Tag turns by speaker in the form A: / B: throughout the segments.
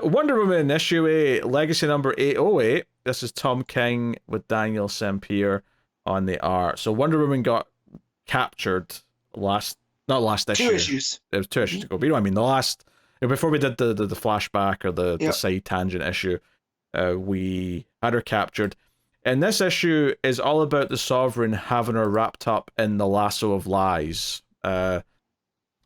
A: Wonder Woman issue 8, legacy number 808. This is Tom King with Daniel Sampier on the art. So Wonder Woman got captured not last
B: Two
A: issue.
B: issues.
A: It was 2 issues ago. But you know what I mean? The last, before we did the flashback or the
B: Yep.
A: side tangent issue, we had her captured. And this issue is all about the Sovereign having her wrapped up in the lasso of lies.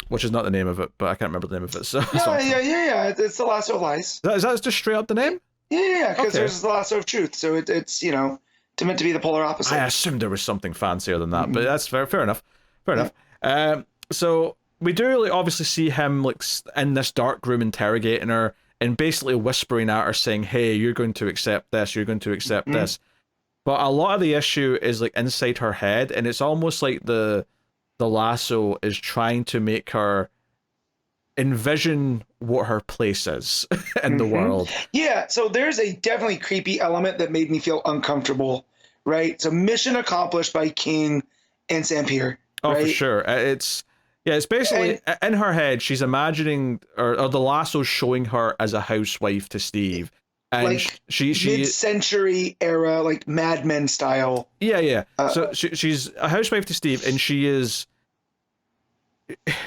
A: Which is not the name of it, but I can't remember the name of it. So
B: Yeah. It's the lasso of lies.
A: Is that just straight up the name?
B: Yeah, because
A: Okay.
B: there's the lasso of truth. So it's meant to be the polar opposite.
A: I assumed there was something fancier than that, but that's fair enough. Fair enough. So we do really obviously see him like in this dark room interrogating her and basically whispering at her saying, hey, you're going to accept this, you're going to accept this. But a lot of the issue is like inside her head, and it's almost like the lasso is trying to make her envision what her place is in the world.
B: Yeah, so there's a definitely creepy element that made me feel uncomfortable, right? So mission accomplished by King and Sampier.
A: Oh,
B: right?
A: for sure. It's basically in her head, she's imagining, or the lasso's showing her as a housewife to Steve. And
B: like
A: she
B: mid-century era, like Mad Men style.
A: Yeah. So she's a housewife to Steve, and she is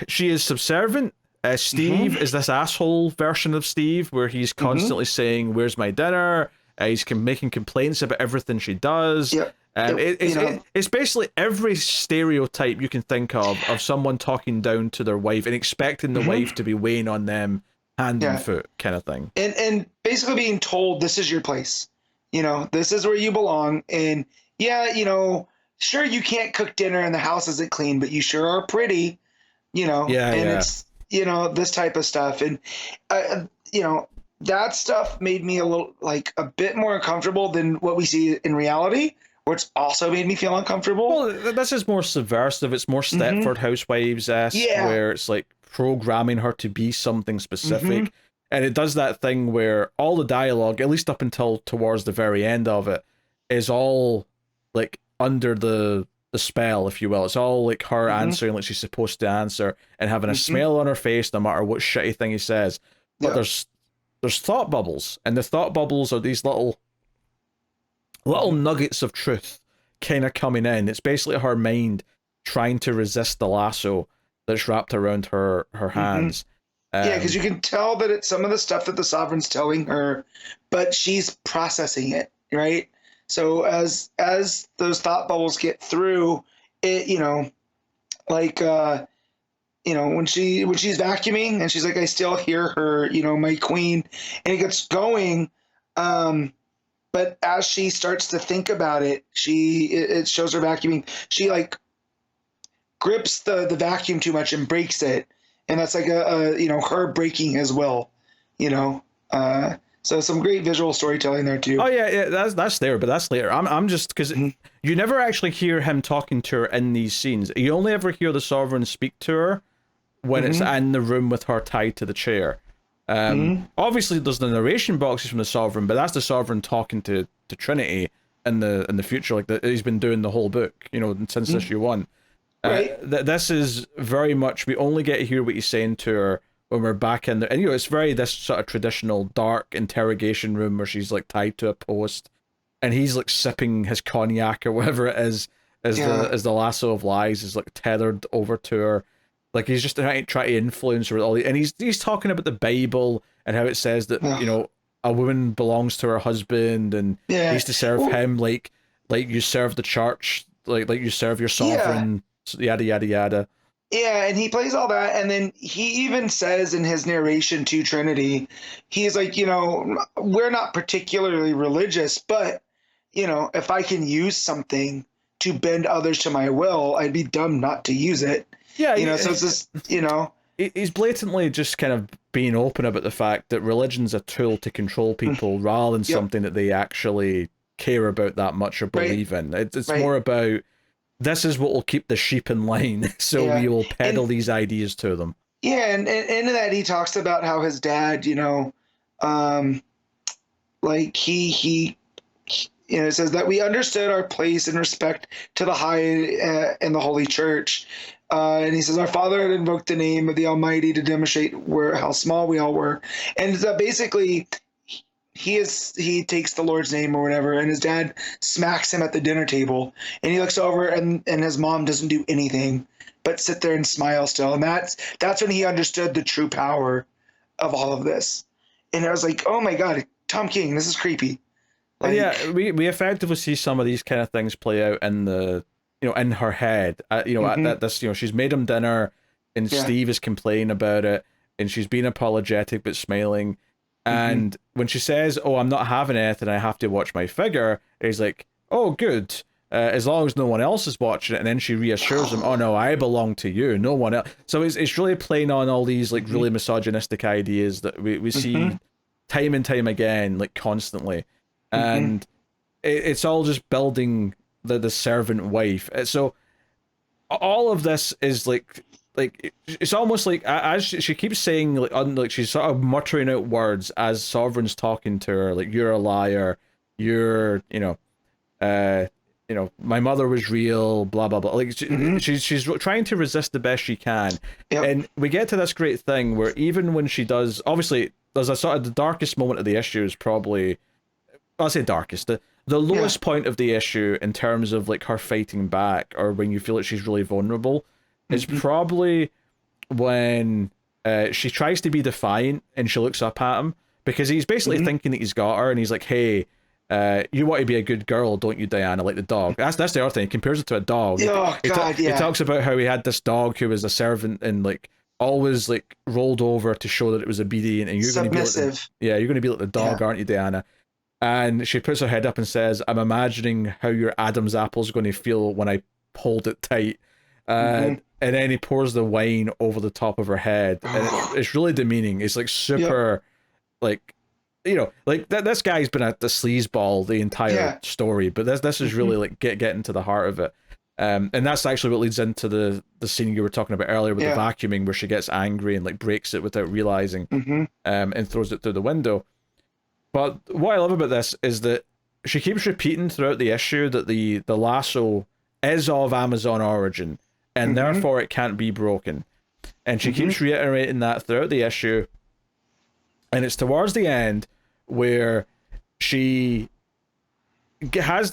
A: subservient. Steve is this asshole version of Steve, where he's constantly saying, "Where's my dinner?" He's making complaints about everything she does.
B: Yep.
A: It's basically every stereotype you can think of someone talking down to their wife and expecting the wife to be weighing on them hand and foot, kind of thing.
B: And basically being told, this is your place. This is where you belong. And sure, you can't cook dinner and the house isn't clean, but you sure are pretty. It's this type of stuff. And that stuff made me a bit more uncomfortable than what we see in reality, which also made me feel uncomfortable.
A: Well, this is more subversive. It's more Stepford Housewives-esque, where it's like programming her to be something specific. And it does that thing where all the dialogue, at least up until towards the very end of it, is all like under the spell, if you will. It's all like her answering like she's supposed to answer and having a smile on her face no matter what shitty thing he says. But there's thought bubbles, and the thought bubbles are these little nuggets of truth kind of coming in. It's basically her mind trying to resist the lasso that's wrapped around her hands.
B: Because you can tell that it's some of the stuff that the Sovereign's telling her, but she's processing it, right? So as those thought bubbles get through, it when she's vacuuming and she's like, I still hear her, my queen, and it gets going. But as she starts to think about it, it shows her vacuuming. She like grips the vacuum too much and breaks it. And that's like her breaking as well, so some great visual storytelling there too.
A: Oh yeah, that's there, but that's later. I'm just because you never actually hear him talking to her in these scenes. You only ever hear the Sovereign speak to her when it's in the room with her tied to the chair. Obviously, there's the narration boxes from the Sovereign, but that's the Sovereign talking to Trinity in the future, like he's been doing the whole book, since issue 1.
B: Right.
A: This is very much, we only get to hear what he's saying to her when we're back in there. And it's very this sort of traditional dark interrogation room where she's like tied to a post and he's like sipping his cognac or whatever it is as the lasso of lies is like tethered over to her. Like he's just trying to influence her with all and he's talking about the Bible and how it says that, a woman belongs to her husband and he used to serve him like you serve the church, like you serve your sovereign. Yada yada yada.
B: Yeah, and he plays all that, and then he even says in his narration to Trinity, he's like, we're not particularly religious, but if I can use something to bend others to my will, I'd be dumb not to use it. Yeah, so it's just
A: he's blatantly just kind of being open about the fact that religion's a tool to control people rather than something that they actually care about that much or believe in. It's more about, this is what will keep the sheep in line, so we will peddle these ideas to them.
B: Yeah, and in that he talks about how his dad, like he says that we understood our place in respect to the high and the holy church, And he says, "Our father had invoked the name of the Almighty to demonstrate how small we all were." And basically, he takes the Lord's name or whatever, and his dad smacks him at the dinner table, and he looks over, and his mom doesn't do anything but sit there and smile still. And that's when he understood the true power of all of this. And I was like, oh my God, Tom King, this is creepy.
A: Like, yeah, we effectively see some of these kind of things play out in the, in her head. At this, she's made him dinner, and Steve is complaining about it, and she's being apologetic but smiling. And when she says, "Oh, I'm not having anything, I have to watch my figure," he's like, "Oh, good. As long as no one else is watching it." And then she reassures him, "Oh no, I belong to you, no one else." So it's really playing on all these like really misogynistic ideas that we see time and time again, like constantly. And it's all just building the servant wife. So all of this is like it's almost like, as she keeps saying, like she's sort of muttering out words as Sovereign's talking to her, like, "You're a liar, you're my mother was real, blah blah blah." Like she's trying to resist the best she can. And we get to this great thing where even when she does, obviously there's a sort of the darkest moment of the issue is probably, I'll say darkest, the lowest point of the issue in terms of like her fighting back, or when you feel like she's really vulnerable, is probably when she tries to be defiant and she looks up at him, because he's basically thinking that he's got her, and he's like, "Hey, you want to be a good girl, don't you, Diana, like the dog?" That's the other thing. He compares it to a dog. He talks about how he had this dog who was a servant and like always like rolled over to show that it was obedient, and you're going to be like you're going to be like the dog, aren't you, Diana? And she puts her head up and says, "I'm imagining how your Adam's apple's going to feel when I hold it tight." And then he pours the wine over the top of her head, and it's really demeaning. It's like super, like, like this guy's been at the sleazeball the entire story, but this is really like getting to the heart of it. And that's actually what leads into the scene you were talking about earlier with the vacuuming, where she gets angry and like breaks it without realizing, and throws it through the window. But what I love about this is that she keeps repeating throughout the issue that the lasso is of Amazon origin, and therefore it can't be broken. And she keeps reiterating that throughout the issue. And it's towards the end where she she's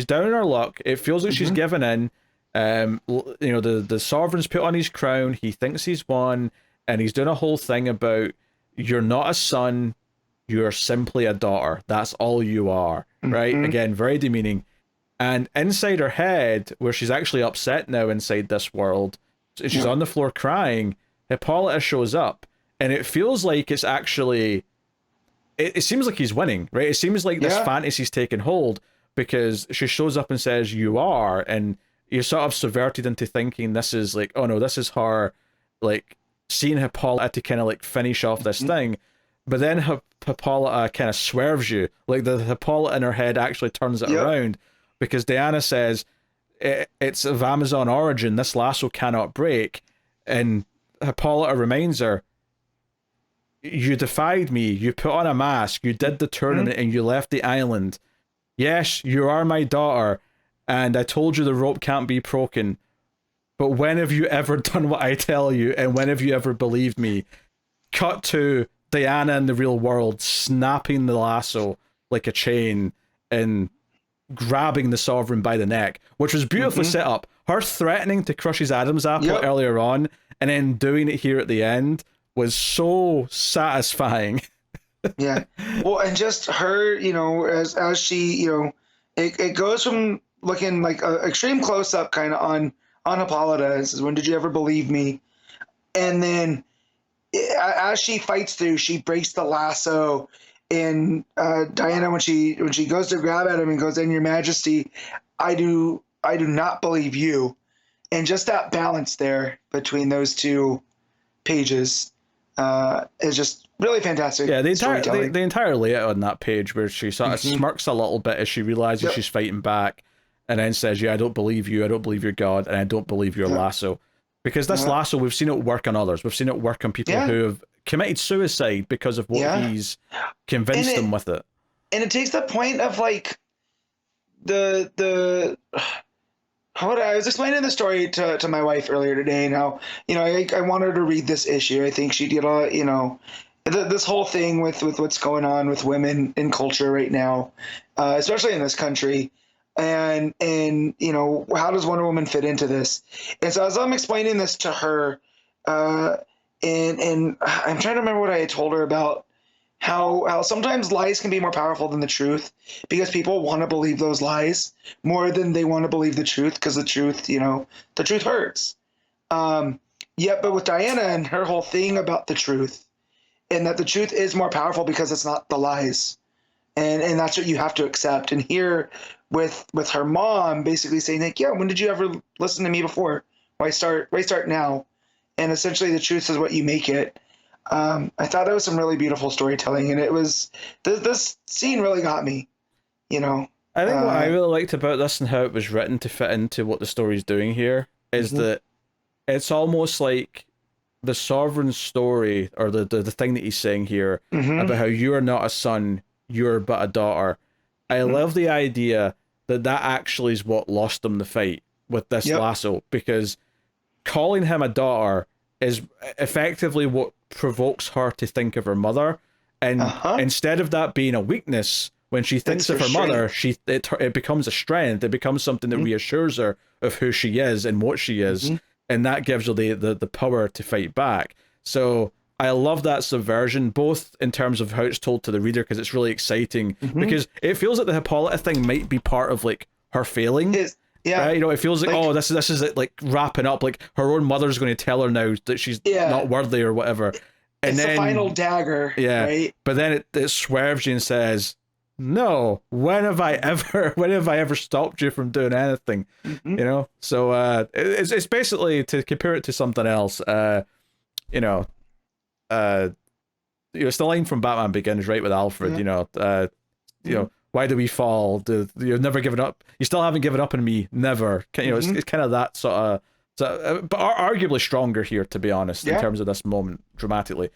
A: down in her luck. It feels like she's given in. The Sovereign's put on his crown. He thinks he's won, and he's doing a whole thing about, "You're not a son, you're simply a daughter. That's all you are." Right? Again, very demeaning. And inside her head, where she's actually upset now inside this world, she's on the floor crying, Hippolyta shows up, and it feels like it's actually, it seems like he's winning, right? It seems like this fantasy's taken hold, because she shows up and says, "You are," and you're sort of subverted into thinking this is like, oh no, this is her, like, seeing Hippolyta to kind of like finish off this thing. But then Hippolyta kind of swerves you, like the Hippolyta in her head actually turns it around, because Diana says, "It's of Amazon origin, this lasso cannot break." And Hippolyta reminds her, "You defied me, you put on a mask, you did the tournament, and you left the island. Yes, you are my daughter, and I told you the rope can't be broken. But when have you ever done what I tell you, and when have you ever believed me?" Cut to Diana in the real world snapping the lasso like a chain and grabbing the Sovereign by the neck, which was beautifully set up. Her threatening to crush his Adam's apple earlier on, and then doing it here at the end, was so satisfying.
B: Well, and just her, as she, it goes from looking like an extreme close up kind of on Hippolyta. It says, "When did you ever believe me?" And then as she fights through, she breaks the lasso. And Diana, when she goes to grab at him and goes, "In your Majesty, I do not believe you." And just that balance there between those two pages is just really fantastic.
A: Yeah, the entire layout on that page, where she sort of smirks a little bit as she realizes she's fighting back, and then says, "Yeah, I don't believe you, I don't believe your God, and I don't believe your lasso." Because this lasso, we've seen it work on others. We've seen it work on people who have committed suicide because of what he's convinced them with it.
B: And it takes the point of like the I was explaining the story to my wife earlier today, and how, I want her to read this issue. I think she did this whole thing with what's going on with women in culture right now, especially in this country. And how does Wonder Woman fit into this? And so as I'm explaining this to her, and I'm trying to remember what I had told her about how sometimes lies can be more powerful than the truth, because people want to believe those lies more than they want to believe the truth, because the truth hurts. But with Diana and her whole thing about the truth, and that the truth is more powerful because it's not the lies, and that's what you have to accept. And here with her mom basically saying, like, yeah, when did you ever listen to me before? Why start now? And essentially the truth is what you make it. I thought that was some really beautiful storytelling, and it was this scene really got me.
A: I think what I really liked about this and how it was written to fit into what the story's doing here is that it's almost like the Sovereign's story, or the thing that he's saying here about how you are not a son, you're but a daughter. I love the idea that actually is what lost him the fight with this lasso, because calling him a daughter is effectively what provokes her to think of her mother, and instead of that being a weakness, when she thinks of her mother, it becomes a strength. It becomes something that reassures her of who she is and what she is, and that gives her the power to fight back. So I love that subversion, both in terms of how it's told to the reader, because it's really exciting, because it feels like the Hippolyta thing might be part of like her failing.
B: Yeah.
A: Right? It feels like, this is it, like wrapping up, like her own mother's going to tell her now that she's not worthy or whatever. And
B: it's
A: then
B: the final dagger.
A: Yeah.
B: Right?
A: But then it swerves you and says, no, when have I ever stopped you from doing anything? So it's basically, to compare it to something else, it's the line from Batman Begins, right, with Alfred. Why do we fall? You've never given up. You still haven't given up on me. Never. It's kind of that sort of. But arguably stronger here, to be honest, in terms of this moment dramatically.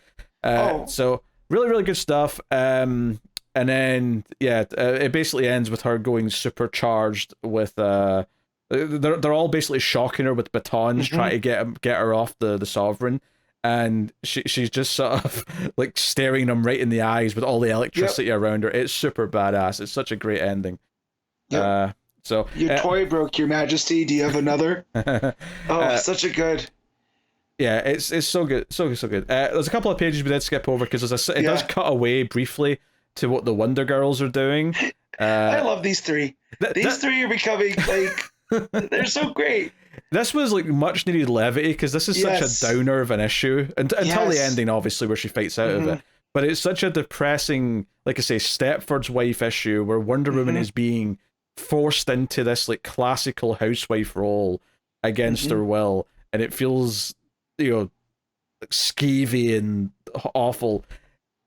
A: So really, really good stuff. And then it basically ends with her going supercharged with they're all basically shocking her with batons, trying to get her off the Sovereign. And she's just sort of like staring them right in the eyes with all the electricity around her. It's super badass. It's such a great ending. So
B: your toy broke, Your Majesty. Do you have another? Such a good.
A: Yeah, it's so good, so good. There's a couple of pages we did skip over because it does cut away briefly to what the Wonder Girls are doing.
B: I love these three. These three are becoming like they're so great.
A: This was like much needed levity, because this is such a downer of an issue until the ending, obviously, where she fights out of it. But it's such a depressing, like I say, Stepford's wife issue where Wonder Woman is being forced into this like classical housewife role against her will, and it feels like skeevy and awful.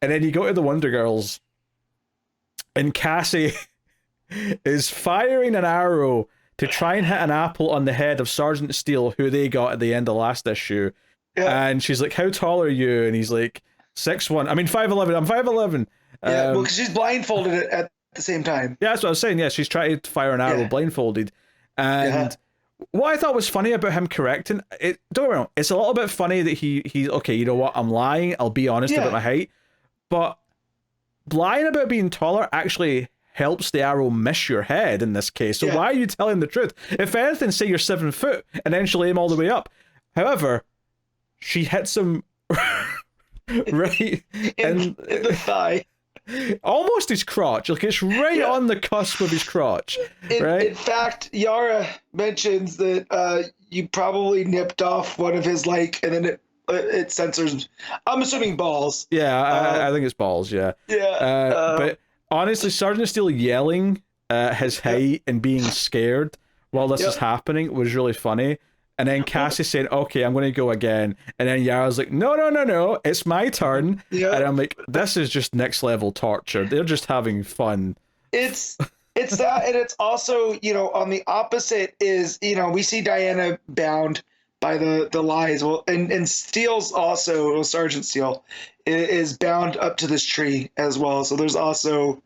A: And then you go to the Wonder Girls, and Cassie is firing an arrow to try and hit an apple on the head of Sergeant Steele, who they got at the end of last issue. And she's like, how tall are you? And he's like, 6'1". I mean, 5'11". I'm 5'11".
B: Because she's blindfolded at the same time.
A: Yeah, that's what I was saying. Yeah, she's trying to fire an arrow blindfolded. And what I thought was funny about him correcting it, don't get me wrong, it's a little bit funny that he's okay, you know what, I'm lying, I'll be honest about my height. But lying about being taller actually helps the arrow miss your head in this case. So why are you telling the truth? If anything, say you're 7 foot and then she'll aim all the way up. However, she hits him right
B: in the thigh.
A: Almost his crotch. Like, it's right on the cusp of his crotch. Right? In
B: fact, Yara mentions that you probably nipped off one of his, and then it censors, I'm assuming, balls.
A: Yeah, I think it's balls, yeah. But honestly, Sergeant Steele yelling his height and being scared while this is happening was really funny. And then Cassie saying, okay, I'm going to go again. And then Yara's like, no, it's my turn. And I'm like, this is just next level torture. They're just having fun.
B: It's that, and it's also, on the opposite is, we see Diana bound by the lies. Well, and Steele's also, Sergeant Steele is bound up to this tree as well. So there's also,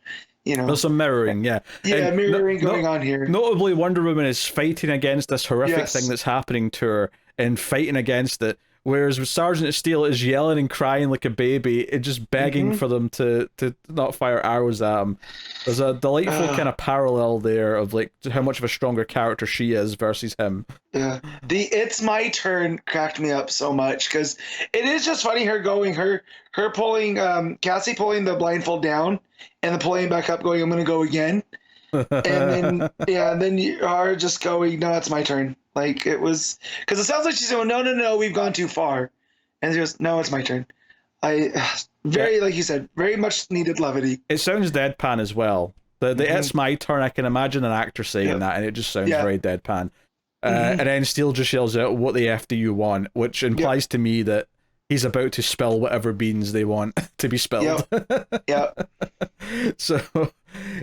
A: There's some mirroring, yeah.
B: Yeah,
A: And
B: mirroring going on here.
A: Notably, Wonder Woman is fighting against this horrific
B: Yes.
A: thing that's happening to her and fighting against it. Whereas with Sergeant of Steel is yelling and crying like a baby and just begging for them to not fire arrows at him. There's a delightful kind of parallel there of like how much of a stronger character she is versus him.
B: Yeah. The "It's my turn" cracked me up so much because it is just funny her pulling Cassie pulling the blindfold down and then pulling it back up going, "I'm gonna go again." And then then you are just going, "No, it's my turn." Like it was because it sounds like she's going, no, we've gone too far. And she goes, "No, it's my turn." Like you said, very much needed levity.
A: It sounds deadpan as well. The "It's my turn," I can imagine an actor saying that, and it just sounds very deadpan. And then Steele just yells out, "What the F do you want?" Which implies to me that he's about to spill whatever beans they want to be spilled.
B: Yeah.
A: So,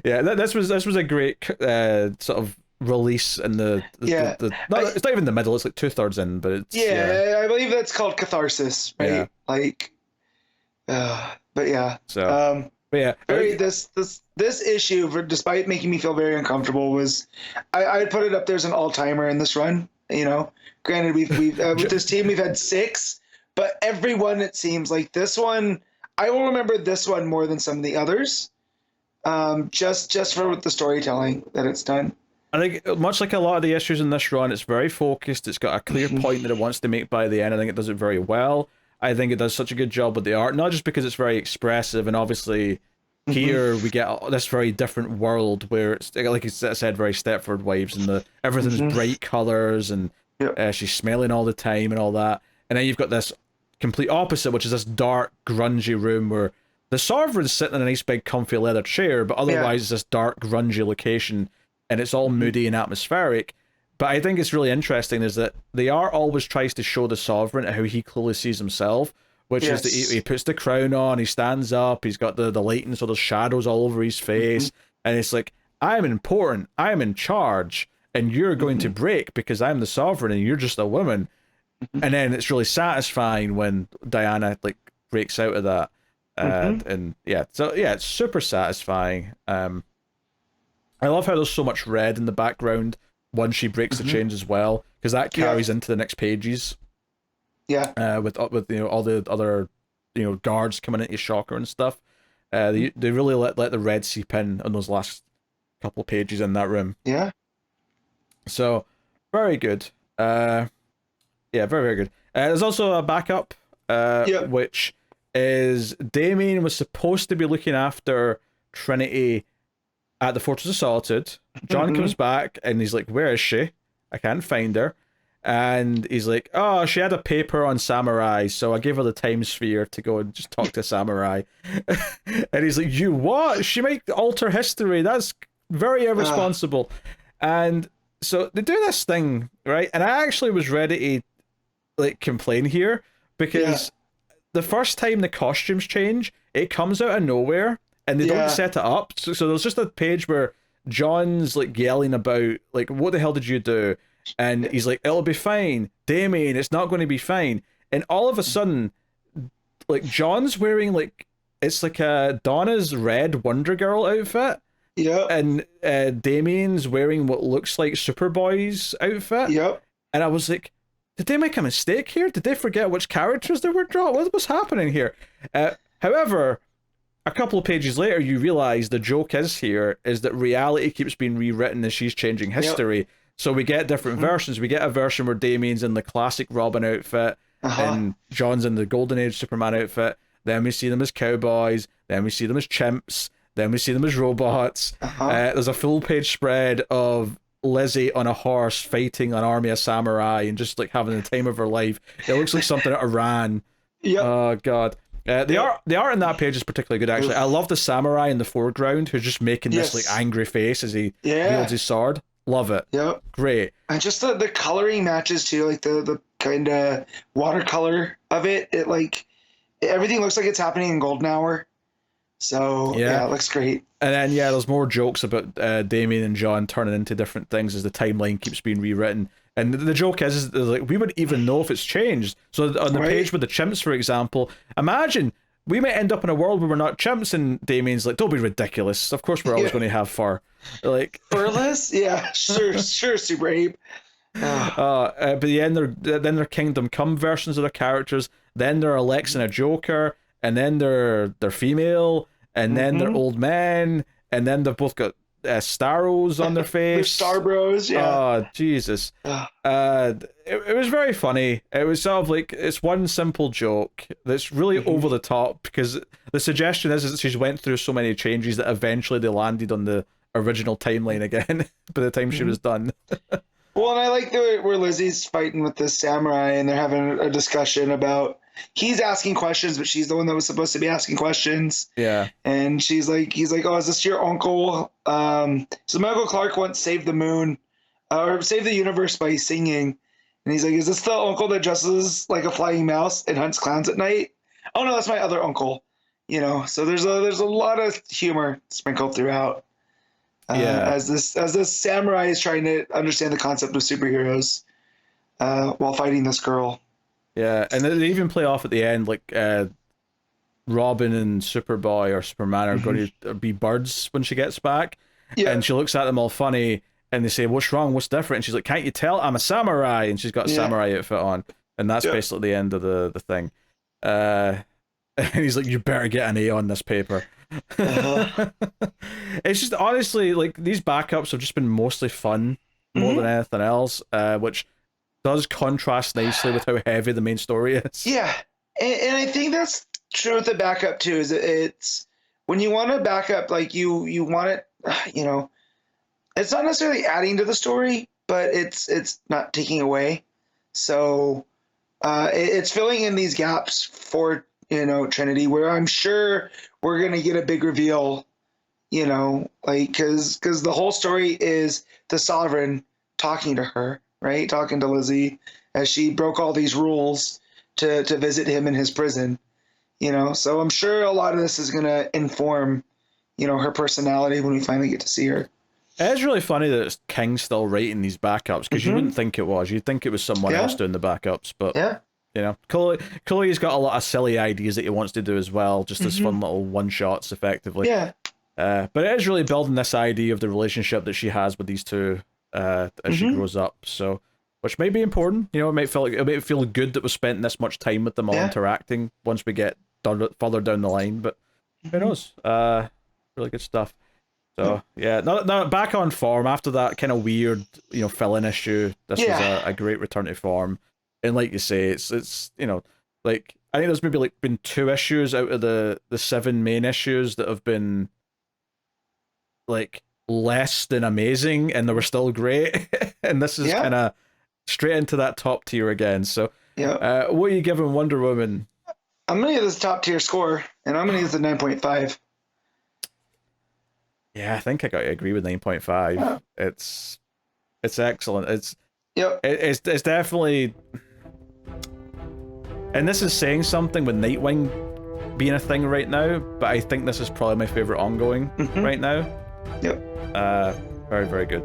A: yeah, this was a great sort of release in it's not even the middle, it's like 2/3 in, but it's
B: I believe that's called catharsis, right?
A: Yeah.
B: Like but yeah.
A: So but yeah,
B: this issue, despite making me feel very uncomfortable, was I'd put it up there as an all-timer in this run. Granted, we've with this team we've had 6, but everyone, it seems like this one, I will remember this one more than some of the others, just for the storytelling that it's done.
A: I think much like a lot of the issues in this run, it's very focused. It's got a clear point that it wants to make by the end. I think it does it very well. I think it does such a good job with the art, not just because it's very expressive, and obviously here we get this very different world where it's, like you said, very Stepford Wives, and everything's bright colors, and she's smelling all the time and all that. And then you've got this complete opposite, which is this dark, grungy room where the Sovereign's sitting in a nice big comfy leather chair, but otherwise it's this dark, grungy location, and it's all moody and atmospheric. But I think it's really interesting is that the art always tries to show the Sovereign how he clearly sees himself, which is that he puts the crown on, he stands up, he's got the lighting, so there's shadows all over his face, and it's like, I'm important, I'm in charge, and you're going to break because I'm the Sovereign and you're just a woman. And then it's really satisfying when Diana like breaks out of that. And it's super satisfying. I love how there's so much red in the background once she breaks the chains as well, because that carries into the next pages. With all the other guards coming into Shocker and stuff. They really let the red seep in on those last couple of pages in that room.
B: Yeah.
A: So very good. Very, very good. There's also a backup, which is Damien was supposed to be looking after Trinity at the Fortress of Solitude. John comes back and he's like, "Where is she? I can't find her." And he's like, "Oh, she had a paper on Samurai, so I gave her the time sphere to go and just talk to Samurai." And he's like, "You what? She might alter history. That's very irresponsible." And so they do this thing, right? And I actually was ready to like complain here because the first time the costumes change, it comes out of nowhere and they don't set it up. So there's just a page where John's like yelling about like, "What the hell did you do?" And he's like, "It'll be fine, Damien, it's not going to be fine." And all of a sudden, like John's wearing like, it's like a Donna's red Wonder Girl outfit.
B: Yeah.
A: And Damien's wearing what looks like Superboy's outfit.
B: Yep.
A: And I was like, did they make a mistake here? Did they forget which characters they were drawing? What's happening here? However, a couple of pages later, you realize the joke is that reality keeps being rewritten as she's changing history. Yep. So we get different versions. We get a version where Damien's in the classic Robin outfit, and John's in the Golden Age Superman outfit. Then we see them as cowboys. Then we see them as chimps. Then we see them as robots. There's a full page spread of Lizzie on a horse fighting an army of samurai and just like having the time of her life. It looks like something out of Iran. Oh god. The art in that page is particularly good actually. I love the samurai in the foreground who's just making this like angry face as he wields his sword. Love it. Yep. Great.
B: And just the coloring matches too, like the kind of watercolor of it. It like everything looks like it's happening in golden hour. So it looks great.
A: And then there's more jokes about Damien and John turning into different things as the timeline keeps being rewritten. And the joke is like we wouldn't even know if it's changed. So on the page with the chimps, for example, imagine we might end up in a world where we're not chimps, and Damien's like, don't be ridiculous. Of course we're always going to have fur. Like
B: furless? Yeah, sure, Super Ape.
A: But yeah, then they're Kingdom Come versions of their characters. Then they're Alex and a Joker, and then they're female, and then they're old men, and then they've both got Starros on their face.
B: They're Star Bros, yeah.
A: Oh, Jesus. It was very funny. It was sort of like, it's one simple joke that's really over the top, because the suggestion is that she's went through so many changes that eventually they landed on the original timeline again by the time she was done.
B: Well, and I like where Lizzie's fighting with this samurai, and they're having a discussion about, he's asking questions, but she's the one that was supposed to be asking questions.
A: Yeah.
B: And he's like, oh, is this your uncle? So my Uncle Clark once saved the moon, or saved the universe by singing. And he's like, is this the uncle that dresses like a flying mouse and hunts clowns at night? Oh no, that's my other uncle. You know, so there's a lot of humor sprinkled throughout. As this samurai is trying to understand the concept of superheroes while fighting this girl.
A: Yeah, and they even play off at the end, like Robin and Superboy or Superman are going to be birds when she gets back. Yeah. And she looks at them all funny, and they say, what's wrong, what's different? And she's like, can't you tell I'm a samurai? And she's got a samurai outfit on, and that's basically the end of the thing. And he's like, you better get an A on this paper. It's just, honestly, like, these backups have just been mostly fun more than anything else, which does contrast nicely with how heavy the main story is.
B: Yeah, and I think that's true with the backup too. Is it's when you want to back up, like you want it, you know, it's not necessarily adding to the story, but it's not taking away. So it's filling in these gaps for, you know, Trinity, where I'm sure we're gonna get a big reveal, you know, like because the whole story is the Sovereign talking to her, right, talking to Lizzie as she broke all these rules to visit him in his prison, you know. So I'm sure a lot of this is gonna inform, you know, her personality when we finally get to see her.
A: It is really funny that it's King still writing these backups, because you wouldn't think it was. You'd think it was someone else doing the backups, but you know, Chloe's got a lot of silly ideas that he wants to do as well, just as fun little one-shots, effectively. Yeah. But it is really building this idea of the relationship that she has with these two as she grows up. So, which may be important. You know, it might feel good that we spent this much time with them all interacting once we get further down the line. But who knows? Really good stuff. So yeah, now back on form after that kind of weird, you know, fill-in issue. This was a great return to form. And like you say, it's you know, like, I think there's maybe like been 2 issues out of the 7 main issues that have been like less than amazing, and they were still great. And this is kind of straight into that top tier again. So what are you giving Wonder Woman?
B: I'm gonna give this top tier score, and I'm gonna give this a 9.5.
A: Yeah, I think I got to agree with 9.5. Yeah. It's excellent. It's definitely. And this is saying something with Nightwing being a thing right now, but I think this is probably my favorite ongoing right now. Yep. Very, very good.